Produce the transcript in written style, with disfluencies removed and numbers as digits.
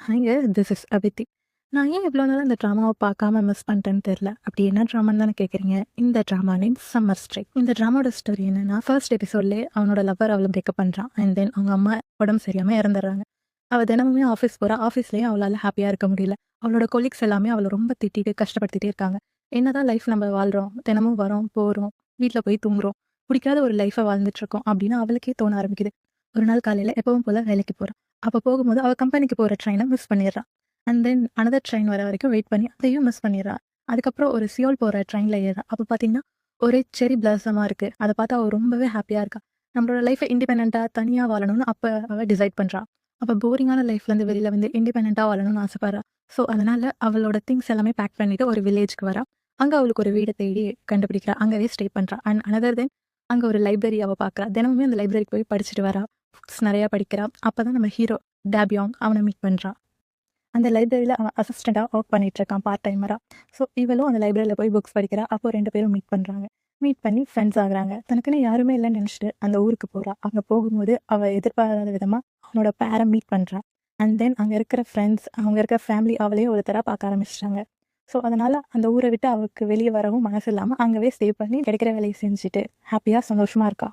ஹாய்ங்க, this is அபித்தி. நான் ஏன் இவ்வளோ நாளா இந்த ட்ராமாவ பார்க்காம மிஸ் பண்ணிட்டேன்னு தெரியல. அப்படி என்ன ட்ராமான்னு தானே கேட்குறீங்க. இந்த ட்ராமா நேம் சம்மர் ஸ்ட்ரைக். இந்த ட்ராமாவோட ஸ்டோரி என்னன்னா, ஃபர்ஸ்ட் எபிசோட்லேயே அவனோட லவ்வர் அவள பிரேக்கப் பண்ணுறான். அண்ட் தென் அவங்க அம்மா உடம்பு சரியாம இறந்துடுறாங்க. அவள் தினமுமே ஆஃபீஸ் போகிறா. ஆஃபீஸ்லேயே அவளால் ஹாப்பியாக இருக்க முடியல. அவளோட கொலீக்ஸ் எல்லாமே அவளை ரொம்ப திட்டிட்டு கஷ்டப்படுத்திட்டே இருக்காங்க. என்னதான் லைஃப் நம்ம வாழ்கிறோம், தினமும் வரோம் போகிறோம், வீட்டில் போய் தூங்குறோம், பிடிக்காத ஒரு லைஃப்பை வாழ்ந்துட்டு இருக்கோம் அப்படின்னு அவளுக்கே தோண ஆரம்பிக்குது. ஒரு நாள் காலையில் எப்பவும் போல வேலைக்கு போகிறான். அப்போ போகும்போது அவள் கம்பெனிக்கு போகிற ட்ரெயினை மிஸ் பண்ணிடுறான். அண்ட் தென் அனதர் ட்ரெயின் வர வரைக்கும் வெயிட் பண்ணி அதையும் மிஸ் பண்ணிடுறா. அதுக்கப்புறம் ஒரு சியோல் போகிற ட்ரெயினில் ஏறா. அப்போ பார்த்தீங்கன்னா ஒரே செரி பிளாசமாக இருக்குது. அதை பார்த்து அவள் ரொம்பவே ஹாப்பியாக இருக்கா. நம்மளோட லைஃப்பை இண்டிபெண்ட்டாக தனியாக வாழணும்னு அப்போ அவள் டிசைட் பண்ணுறா. அப்போ போரிங்கான லைஃப்லேருந்து வெளியில் வந்து இண்டிபெண்ட்டாக வாழணும்னு ஆசைப்படுறா. ஸோ அதனால் அவளோட திங்ஸ் எல்லாமே பேக் பண்ணிவிட்டு ஒரு வில்லேஜ்க்கு வரா. அங்கே அவளுக்கு ஒரு வீடை தேடி கண்டுபிடிக்கிறா. அங்கேயே ஸ்டே பண்ணுறா. அண்ட் அனதர் தென் அங்கே ஒரு லைப்ரரி அவள் பார்க்குறா. தினமுமே அந்த லைப்ரரிக்கு போய் படிச்சுட்டு வரா. புக்ஸ் நிறையா படிக்கிறா. அப்போ தான் நம்ம ஹீரோ டேபியாங் அவனை மீட் பண்ணுறான். அந்த லைப்ரரியில் அவன் அசிஸ்டண்ட்டாக ஒர்க் பண்ணிகிட்ருக்கான் பார்ட் டைமராக. ஸோ இவளும் அந்த லைப்ரரியில் போய் புக்ஸ் படிக்கிறா. அப்போ 2 பேரும் மீட் பண்ணுறாங்க. மீட் பண்ணி ஃப்ரெண்ட்ஸ் ஆகுறாங்க. தனக்குன்னு யாருமே இல்லைன்னு நினச்சிட்டு அந்த ஊருக்கு போகிறா. அங்கே போகும்போது அவள் எதிர்பாராத விதமாக அவனோட பேரை மீட் பண்ணுறா. அண்ட் தென் அங்கே இருக்கிற ஃப்ரெண்ட்ஸ், அவங்க இருக்கிற ஃபேமிலி அவளையும் ஒருத்தராக பார்க்க ஆரம்பிச்சிட்டாங்க. ஸோ அதனால் அந்த ஊரை விட்டு அவளுக்கு வெளியே வரவும் மனசு இல்லாமல் அங்கேவே ஸ்டே பண்ணி கிடைக்கிற வேலையை செஞ்சுட்டு ஹாப்பியாக சந்தோஷமாக இருக்கா.